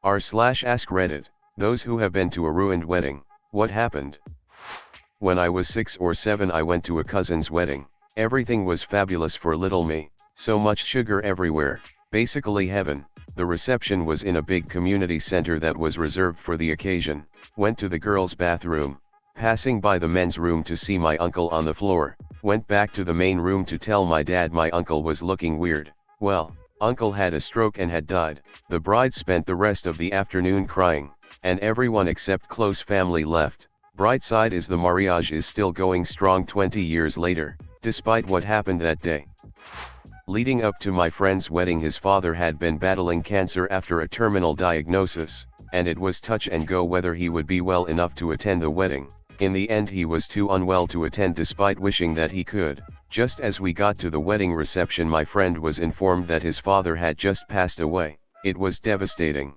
r/AskReddit, those who have been to a ruined wedding, what happened? When I was 6 or 7 I went to a cousin's wedding. Everything was fabulous for little me, so much sugar everywhere, basically heaven. The reception was in a big community center that was reserved for the occasion. Went to the girls' bathroom, passing by the men's room to see my uncle on the floor. Went back to the main room to tell my dad my uncle was looking weird. Well, uncle had a stroke and had died. The bride spent the rest of the afternoon crying, and everyone except close family left. Bright side is the marriage is still going strong 20 years later, despite what happened that day. Leading up to my friend's wedding, his father had been battling cancer after a terminal diagnosis, and it was touch and go whether he would be well enough to attend the wedding. In the end he was too unwell to attend despite wishing that he could. Just as we got to the wedding reception my friend was informed that his father had just passed away. It was devastating.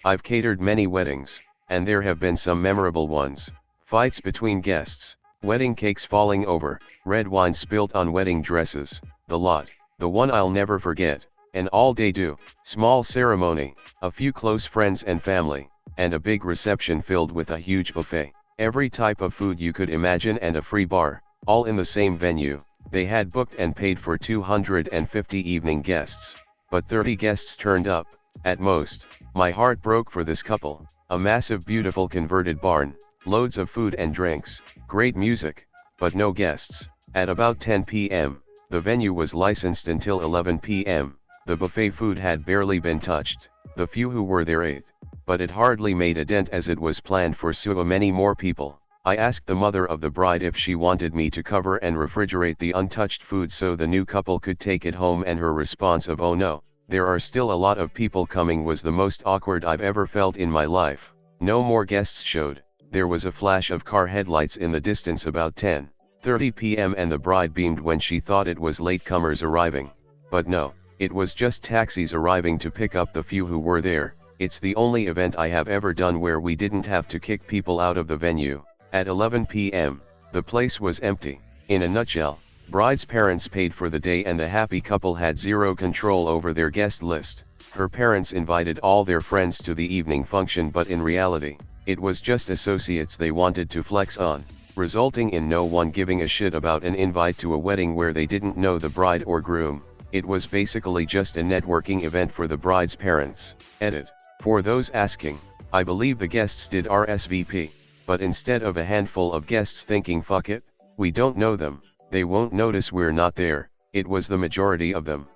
I've catered many weddings, and there have been some memorable ones. Fights between guests, wedding cakes falling over, red wine spilt on wedding dresses, the lot. The one I'll never forget, an all-day do, small ceremony, a few close friends and family, and a big reception filled with a huge buffet. Every type of food you could imagine and a free bar, all in the same venue. They had booked and paid for 250 evening guests, but 30 guests turned up, at most. My heart broke for this couple. A massive beautiful converted barn, loads of food and drinks, great music, but no guests. At about 10 p.m., the venue was licensed until 11 p.m. The buffet food had barely been touched. The few who were there ate, but it hardly made a dent as it was planned for so many more people. I asked the mother of the bride if she wanted me to cover and refrigerate the untouched food so the new couple could take it home, and her response of "Oh no, there are still a lot of people coming" was the most awkward I've ever felt in my life. No more guests showed. There was a flash of car headlights in the distance about 10:30 p.m. and the bride beamed when she thought it was latecomers arriving. But no, it was just taxis arriving to pick up the few who were there. It's the only event I have ever done where we didn't have to kick people out of the venue. At 11 p.m., the place was empty. In a nutshell, bride's parents paid for the day and the happy couple had zero control over their guest list. Her parents invited all their friends to the evening function, but in reality, it was just associates they wanted to flex on, resulting in no one giving a shit about an invite to a wedding where they didn't know the bride or groom. It was basically just a networking event for the bride's parents. Edit. For those asking, I believe the guests did RSVP, but instead of a handful of guests thinking fuck it, we don't know them, they won't notice we're not there, it was the majority of them.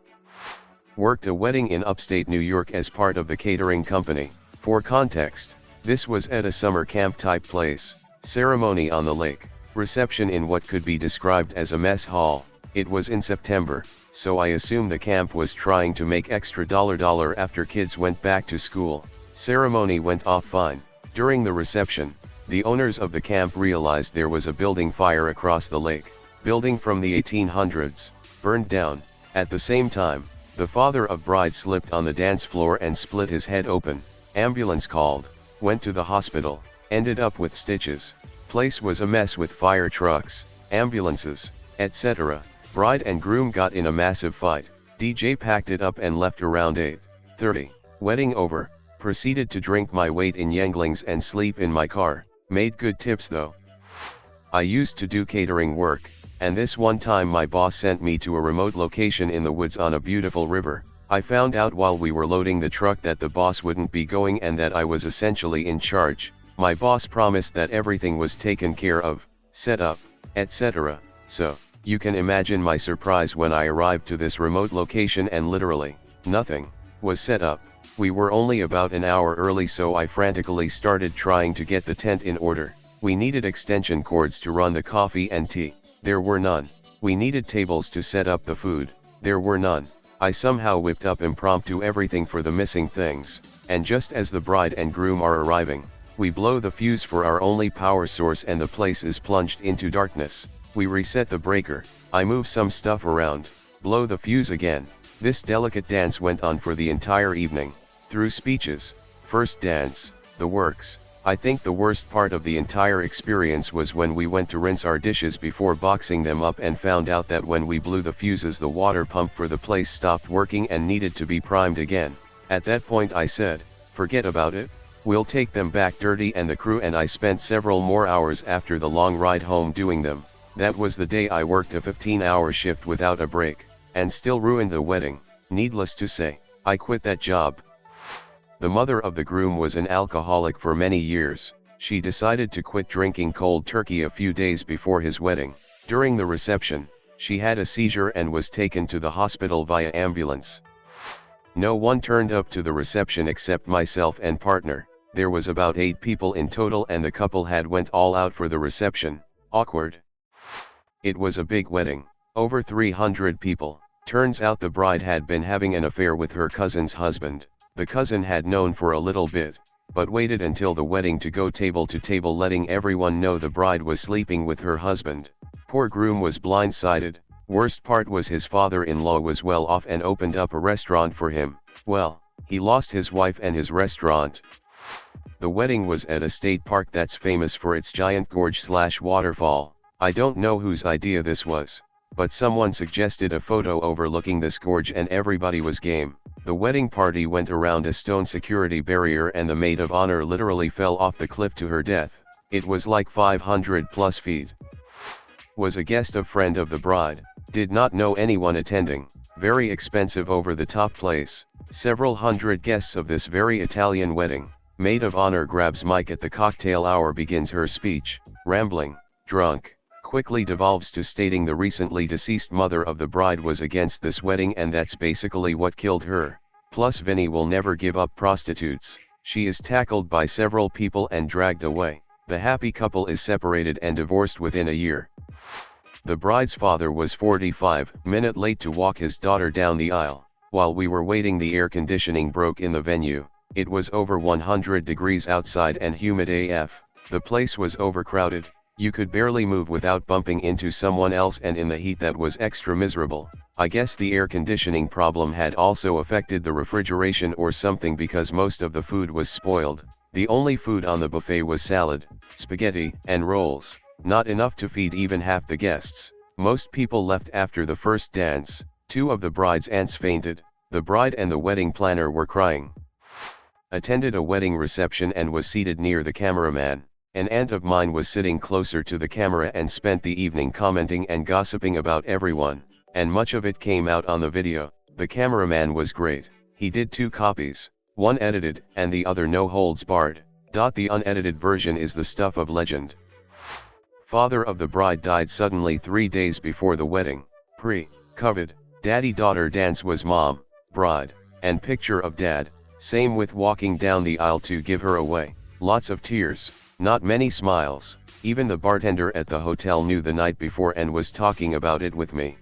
Worked a wedding in upstate New York as part of the catering company. For context, this was at a summer camp type place. Ceremony on the lake, reception in what could be described as a mess hall. It was in September, so I assume the camp was trying to make extra dollar after kids went back to school. Ceremony went off fine. During the reception, the owners of the camp realized there was a building fire across the lake. Building from the 1800s, burned down. At the same time, the father of bride slipped on the dance floor and split his head open. Ambulance called, went to the hospital, ended up with stitches. Place was a mess with fire trucks, ambulances, etc. Bride and groom got in a massive fight. DJ packed it up and left around 8:30. Wedding over, proceeded to drink my weight in Yanglings and sleep in my car. Made good tips though. I used to do catering work, and this one time my boss sent me to a remote location in the woods on a beautiful river. I found out while we were loading the truck that the boss wouldn't be going and that I was essentially in charge. My boss promised that everything was taken care of, set up, etc. So, you can imagine my surprise when I arrived to this remote location and literally, nothing was set up. We were only about an hour early, so I frantically started trying to get the tent in order. We needed extension cords to run the coffee and tea. There were none. We needed tables to set up the food. There were none. I somehow whipped up impromptu everything for the missing things, and just as the bride and groom are arriving, we blow the fuse for our only power source and the place is plunged into darkness. We reset the breaker, I move some stuff around, blow the fuse again. This delicate dance went on for the entire evening. Through speeches, first dance, the works. I think the worst part of the entire experience was when we went to rinse our dishes before boxing them up and found out that when we blew the fuses the water pump for the place stopped working and needed to be primed again. At that point I said, Forget about it, we'll take them back dirty, and the crew and I spent several more hours after the long ride home doing them. That was the day I worked a 15-hour shift without a break, and still ruined the wedding. Needless to say, I quit that job. The mother of the groom was an alcoholic for many years. She decided to quit drinking cold turkey a few days before his wedding. During the reception, she had a seizure and was taken to the hospital via ambulance. No one turned up to the reception except myself and partner. There was about 8 people in total, and the couple had went all out for the reception. Awkward. It was a big wedding, over 300 people. Turns out the bride had been having an affair with her cousin's husband. The cousin had known for a little bit, but waited until the wedding to go table to table, letting everyone know the bride was sleeping with her husband. Poor groom was blindsided. Worst part was his father-in-law was well off and opened up a restaurant for him. Well, he lost his wife and his restaurant. The wedding was at a state park that's famous for its giant gorge/waterfall. I don't know whose idea this was, but someone suggested a photo overlooking this gorge and everybody was game. The wedding party went around a stone security barrier, and the maid of honor literally fell off the cliff to her death. It was like 500+ feet. Was a guest of friend of the bride, did not know anyone attending. Very expensive, over the top place. Several hundred guests of this very Italian wedding. Maid of honor grabs mic at the cocktail hour, begins her speech, rambling, drunk. Quickly devolves to stating the recently deceased mother of the bride was against this wedding and that's basically what killed her. Plus Vinny will never give up prostitutes. She is tackled by several people and dragged away. The happy couple is separated and divorced within a year. The bride's father was 45 minutes late to walk his daughter down the aisle. While we were waiting, the air conditioning broke in the venue. It was over 100 degrees outside and humid AF. The place was overcrowded. You could barely move without bumping into someone else, and in the heat that was extra miserable. I guess the air conditioning problem had also affected the refrigeration or something, because most of the food was spoiled. The only food on the buffet was salad, spaghetti, and rolls. Not enough to feed even half the guests. Most people left after the first dance. 2 of the bride's aunts fainted. The bride and the wedding planner were crying. Attended a wedding reception and was seated near the cameraman. An aunt of mine was sitting closer to the camera and spent the evening commenting and gossiping about everyone, and much of it came out on the video. The cameraman was great. He did 2 copies, one edited and the other no holds barred. The unedited version is the stuff of legend. Father of the bride died suddenly 3 days before the wedding. Pre-COVID, daddy-daughter dance was mom, bride, and picture of dad, same with walking down the aisle to give her away. Lots of tears. Not many smiles. Even the bartender at the hotel knew the night before and was talking about it with me.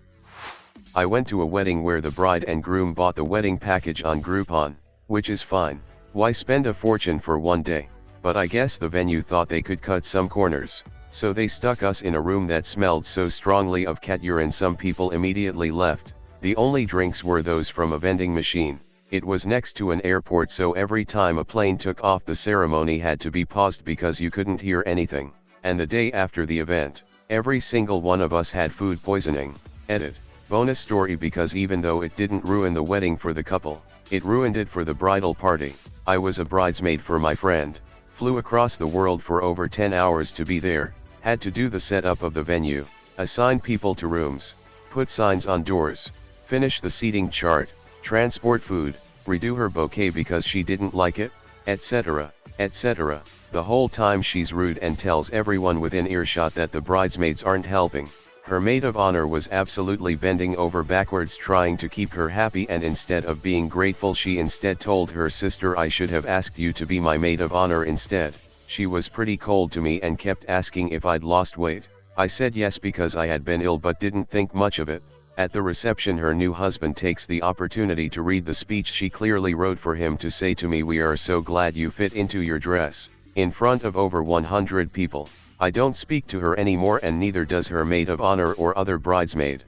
I went to a wedding where the bride and groom bought the wedding package on Groupon, which is fine. Why spend a fortune for one day? But I guess the venue thought they could cut some corners, so they stuck us in a room that smelled so strongly of cat urine some people immediately left. The only drinks were those from a vending machine. It was next to an airport, so every time a plane took off the ceremony had to be paused because you couldn't hear anything. And the day after the event, every single one of us had food poisoning. Edit. Bonus story, because even though it didn't ruin the wedding for the couple, it ruined it for the bridal party. I was a bridesmaid for my friend. Flew across the world for over 10 hours to be there. Had to do the setup of the venue, assign people to rooms, put signs on doors, finish the seating chart, transport food, redo her bouquet because she didn't like it, etc., etc. The whole time she's rude and tells everyone within earshot that the bridesmaids aren't helping. Her maid of honor was absolutely bending over backwards trying to keep her happy, and instead of being grateful she instead told her sister, "I should have asked you to be my maid of honor instead." She was pretty cold to me and kept asking if I'd lost weight. I said yes because I had been ill but didn't think much of it. At the reception, her new husband takes the opportunity to read the speech she clearly wrote for him to say to me, "We are so glad you fit into your dress," in front of over 100 people. I don't speak to her anymore, and neither does her maid of honor or other bridesmaid.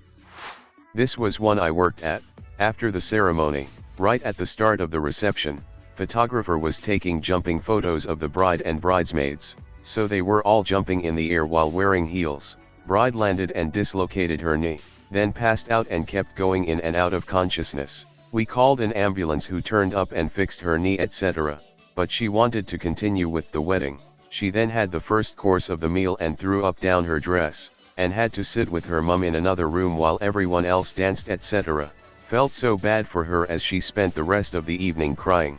This was one I worked at. After the ceremony, right at the start of the reception, photographer was taking jumping photos of the bride and bridesmaids, so they were all jumping in the air while wearing heels. Bride landed and dislocated her knee, then passed out and kept going in and out of consciousness. We called an ambulance who turned up and fixed her knee, etc. but she wanted to continue with the wedding. She then had the first course of the meal and threw up down her dress, and had to sit with her mum in another room while everyone else danced etc. Felt so bad for her as she spent the rest of the evening crying.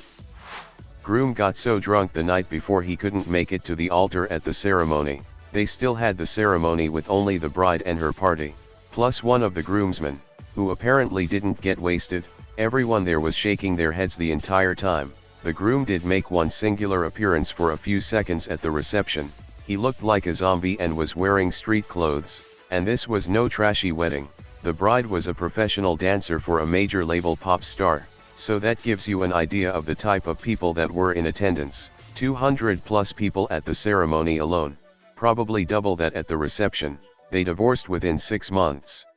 Groom got so drunk the night before he couldn't make it to the altar at the ceremony. They still had the ceremony with only the bride and her party, plus one of the groomsmen, who apparently didn't get wasted. Everyone there was shaking their heads the entire time. The groom did make one singular appearance for a few seconds at the reception. He looked like a zombie and was wearing street clothes, and this was no trashy wedding. The bride was a professional dancer for a major label pop star, so that gives you an idea of the type of people that were in attendance. 200 plus people at the ceremony alone, probably double that at the reception. They divorced within 6 months.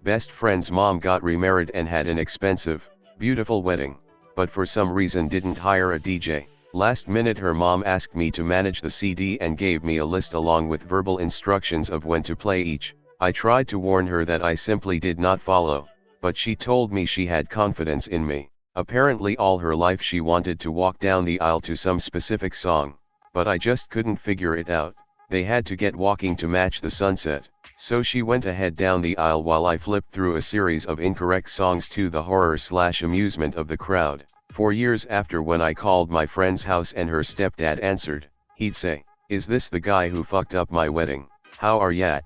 Best friend's mom got remarried and had an expensive, beautiful wedding, but for some reason didn't hire a DJ. Last minute her mom asked me to manage the CD and gave me a list along with verbal instructions of when to play each. I tried to warn her that I simply did not follow, but she told me she had confidence in me. Apparently all her life she wanted to walk down the aisle to some specific song, but I just couldn't figure it out. They had to get walking to match the sunset, so she went ahead down the aisle while I flipped through a series of incorrect songs to the horror/amusement of the crowd. 4 years after, when I called my friend's house and her stepdad answered, he'd say, "Is this the guy who fucked up my wedding? How are ya?"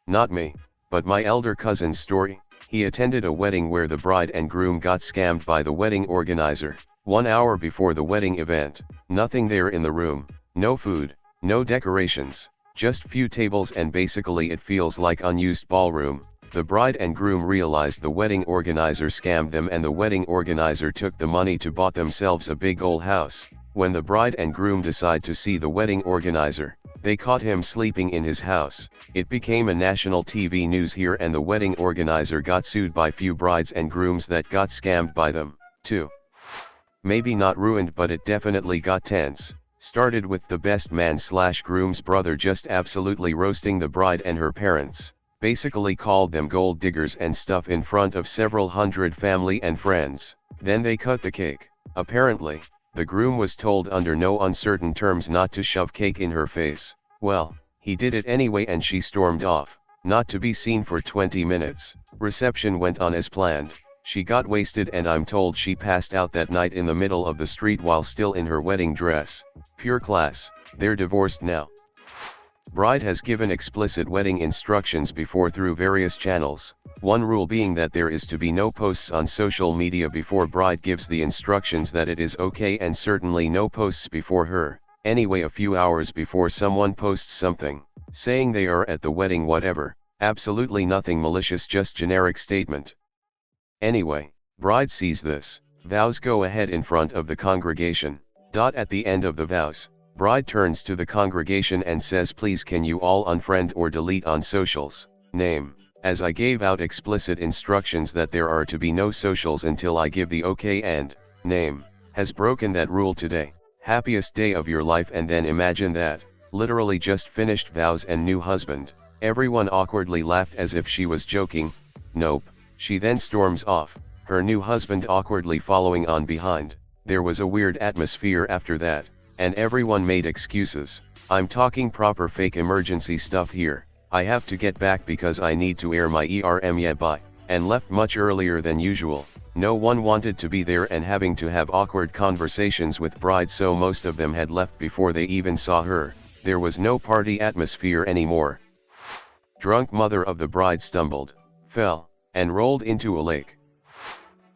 Not me, but my elder cousin's story. He attended a wedding where the bride and groom got scammed by the wedding organizer. 1 hour before the wedding event, nothing there in the room, no food, no decorations, just few tables, and basically it feels like unused ballroom. The bride and groom realized the wedding organizer scammed them, and the wedding organizer took the money to bought themselves a big old house. When the bride and groom decide to see the wedding organizer, they caught him sleeping in his house. It became a national TV news here, and the wedding organizer got sued by few brides and grooms that got scammed by them, too. Maybe not ruined, but it definitely got tense. Started with the best man/groom's brother just absolutely roasting the bride and her parents. Basically called them gold diggers and stuff in front of several hundred family and friends. Then they cut the cake. Apparently, the groom was told under no uncertain terms not to shove cake in her face. Well, he did it anyway and she stormed off, not to be seen for 20 minutes. Reception went on as planned. She got wasted and I'm told she passed out that night in the middle of the street while still in her wedding dress. Pure class. They're divorced now. Bride has given explicit wedding instructions before through various channels, one rule being that there is to be no posts on social media before bride gives the instructions that it is okay, and certainly no posts before her. Anyway, a few hours before someone posts something, saying they are at the wedding whatever, absolutely nothing malicious, just generic statement. Anyway, bride sees this, vows go ahead in front of the congregation. At the end of the vows, bride turns to the congregation and says, "Please can you all unfriend or delete on socials, name, as I gave out explicit instructions that there are to be no socials until I give the okay, and name has broken that rule today. Happiest day of your life." And then imagine that, literally just finished vows and new husband. Everyone awkwardly laughed as if she was joking. Nope. She then storms off, her new husband awkwardly following on behind. There was a weird atmosphere after that, and everyone made excuses. I'm talking proper fake emergency stuff here. I have to get back because I need to air my bye, and left much earlier than usual. No one wanted to be there and having to have awkward conversations with bride, so most of them had left before they even saw her. There was no party atmosphere anymore. Drunk mother of the bride stumbled, fell, and rolled into a lake.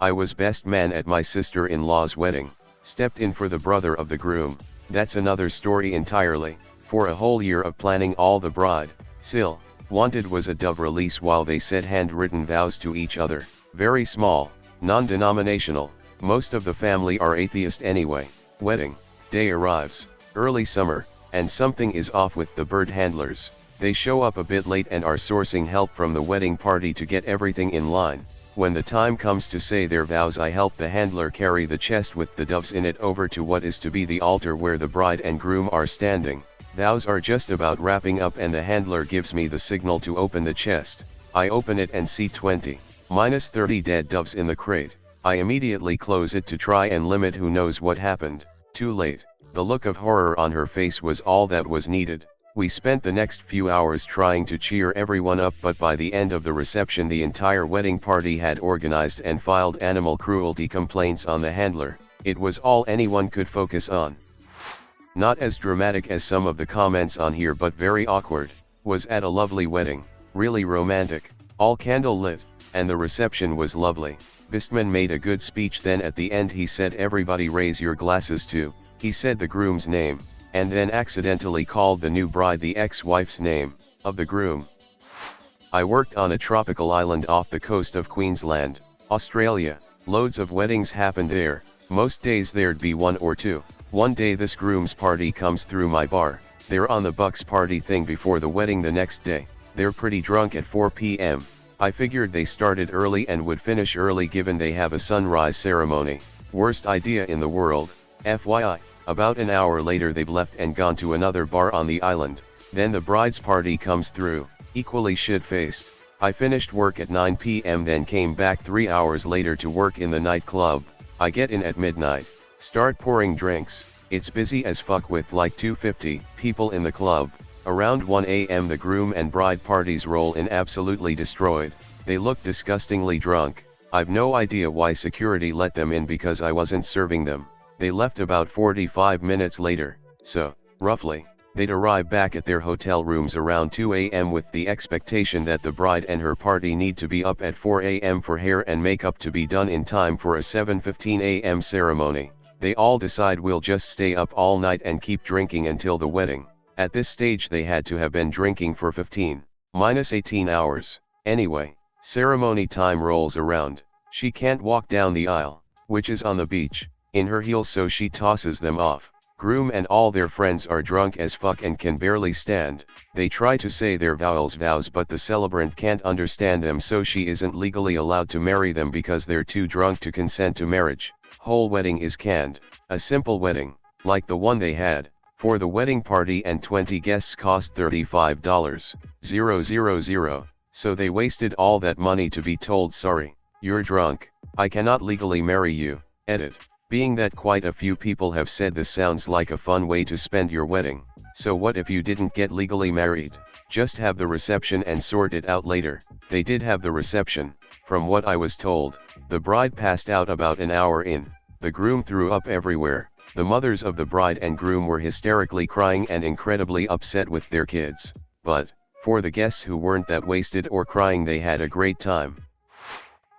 I was best man at my sister-in-law's wedding, stepped in for the brother of the groom. That's another story entirely. For a whole year of planning, all the bride, Sil, wanted was a dove release while they said handwritten vows to each other. Very small, non-denominational, most of the family are atheist anyway. Wedding day arrives, early summer, and something is off with the bird handlers. They show up a bit late and are sourcing help from the wedding party to get everything in line. When the time comes to say their vows, I help the handler carry the chest with the doves in it over to what is to be the altar where the bride and groom are standing. Vows are just about wrapping up and the handler gives me the signal to open the chest. I open it and see 20-30 dead doves in the crate. I immediately close it to try and limit who knows what happened. Too late. The look of horror on her face was all that was needed. We spent the next few hours trying to cheer everyone up, but by the end of the reception the entire wedding party had organized and filed animal cruelty complaints on the handler. It was all anyone could focus on. Not as dramatic as some of the comments on here, but very awkward. Was at a lovely wedding, really romantic, all candle lit, and the reception was lovely. Bistman made a good speech. Then at the end he said, everybody raise your glasses to, he said the groom's name, and then accidentally called the new bride the ex-wife's name, of the groom. I worked on a tropical island off the coast of Queensland, Australia. Loads of weddings happened there, most days there'd be one or two. One day this groom's party comes through my bar. They're on the Bucks party thing before the wedding the next day. They're pretty drunk at 4 p.m. I figured they started early and would finish early given they have a sunrise ceremony. Worst idea in the world, FYI. About an hour later they've left and gone to another bar on the island. Then the bride's party comes through, equally shit-faced. I finished work at 9 p.m. then came back 3 hours later to work in the nightclub. I get in at midnight, start pouring drinks. It's busy as fuck with like 250 people in the club. Around 1 a.m. the groom and bride parties roll in absolutely destroyed. They look disgustingly drunk. I've no idea why security let them in because I wasn't serving them. They left about 45 minutes later, so, roughly, they'd arrive back at their hotel rooms around 2 a.m. with the expectation that the bride and her party need to be up at 4 a.m. for hair and makeup to be done in time for a 7:15 a.m. ceremony. They all decide we'll just stay up all night and keep drinking until the wedding. At this stage they had to have been drinking for 15-18 hours. Anyway, ceremony time rolls around. She can't walk down the aisle, which is on the beach, in her heels, so she tosses them off. Groom and all their friends are drunk as fuck and can barely stand. They try to say their vows but the celebrant can't understand them, so she isn't legally allowed to marry them because they're too drunk to consent to marriage. Whole wedding is canned. A simple wedding, like the one they had, for the wedding party and 20 guests cost $35,000, so they wasted all that money to be told, sorry, you're drunk, I cannot legally marry you. Edit. Being that quite a few people have said this sounds like a fun way to spend your wedding, so what if you didn't get legally married? Just have the reception and sort it out later. They did have the reception. From what I was told, the bride passed out about an hour in. The groom threw up everywhere. The mothers of the bride and groom were hysterically crying and incredibly upset with their kids. But, for the guests who weren't that wasted or crying, they had a great time.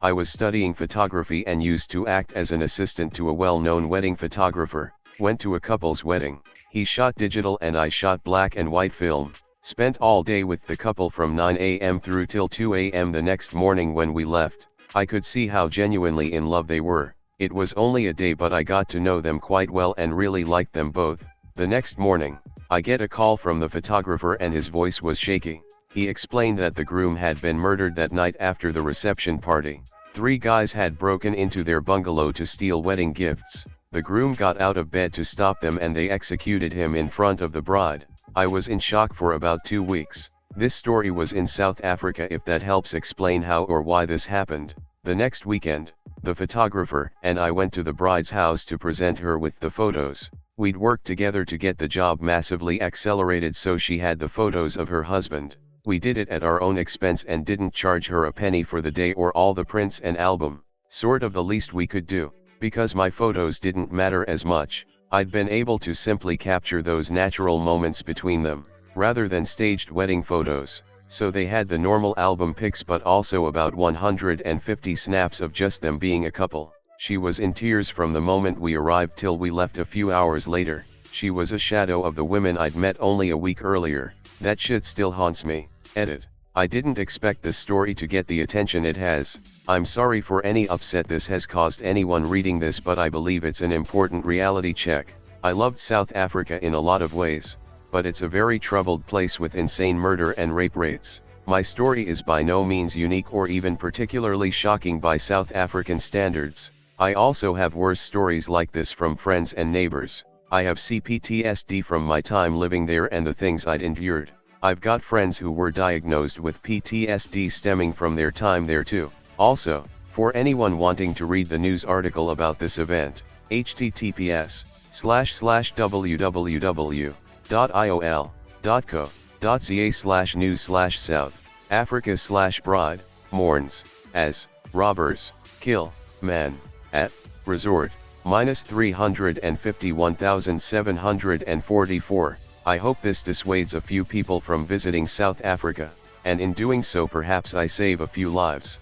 I was studying photography and used to act as an assistant to a well-known wedding photographer. Went to a couple's wedding. He shot digital and I shot black and white film. Spent all day with the couple from 9 a.m. through till 2 a.m. the next morning. When we left, I could see how genuinely in love they were. It was only a day, but I got to know them quite well and really liked them both. The next morning, I get a call from the photographer and his voice was shaky. He explained that the groom had been murdered that night after the reception party. 3 guys had broken into their bungalow to steal wedding gifts. The groom got out of bed to stop them and they executed him in front of the bride. I was in shock for about 2 weeks. This story was in South Africa, if that helps explain how or why this happened. The next weekend, the photographer and I went to the bride's house to present her with the photos. We'd worked together to get the job massively accelerated, so she had the photos of her husband. We did it at our own expense and didn't charge her a penny for the day or all the prints and album. Sort of the least we could do, because my photos didn't matter as much. I'd been able to simply capture those natural moments between them, rather than staged wedding photos. So they had the normal album pics but also about 150 snaps of just them being a couple. She was in tears from the moment we arrived till we left a few hours later. She was a shadow of the women I'd met only a week earlier. That shit still haunts me. Edit. I didn't expect this story to get the attention it has. I'm sorry for any upset this has caused anyone reading this, but I believe it's an important reality check. I loved South Africa in a lot of ways, but it's a very troubled place with insane murder and rape rates. My story is by no means unique or even particularly shocking by South African standards. I also have worse stories like this from friends and neighbors. I have PTSD from my time living there and the things I'd endured. I've got friends who were diagnosed with PTSD stemming from their time there too. Also, for anyone wanting to read the news article about this event, https www.iol.co.za/news/South Africa/bride, mourns, as, robbers, kill, man, at, resort, -351,744. I hope this dissuades a few people from visiting South Africa, and in doing so perhaps I save a few lives.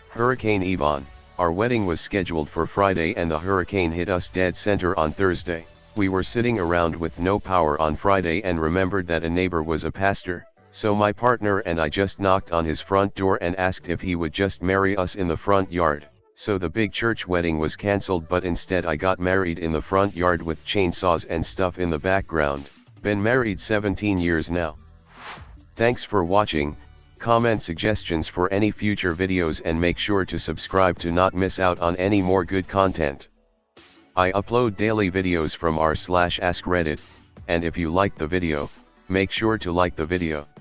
Hurricane Yvonne. Our wedding was scheduled for Friday and the hurricane hit us dead center on Thursday. We were sitting around with no power on Friday and remembered that a neighbor was a pastor, so my partner and I just knocked on his front door and asked if he would just marry us in the front yard. So the big church wedding was cancelled, but instead I got married in the front yard with chainsaws and stuff in the background. Been married 17 years now. Thanks for watching. Comment suggestions for any future videos and make sure to subscribe to not miss out on any more good content. I upload daily videos from r/AskReddit, and if you liked the video, make sure to like the video.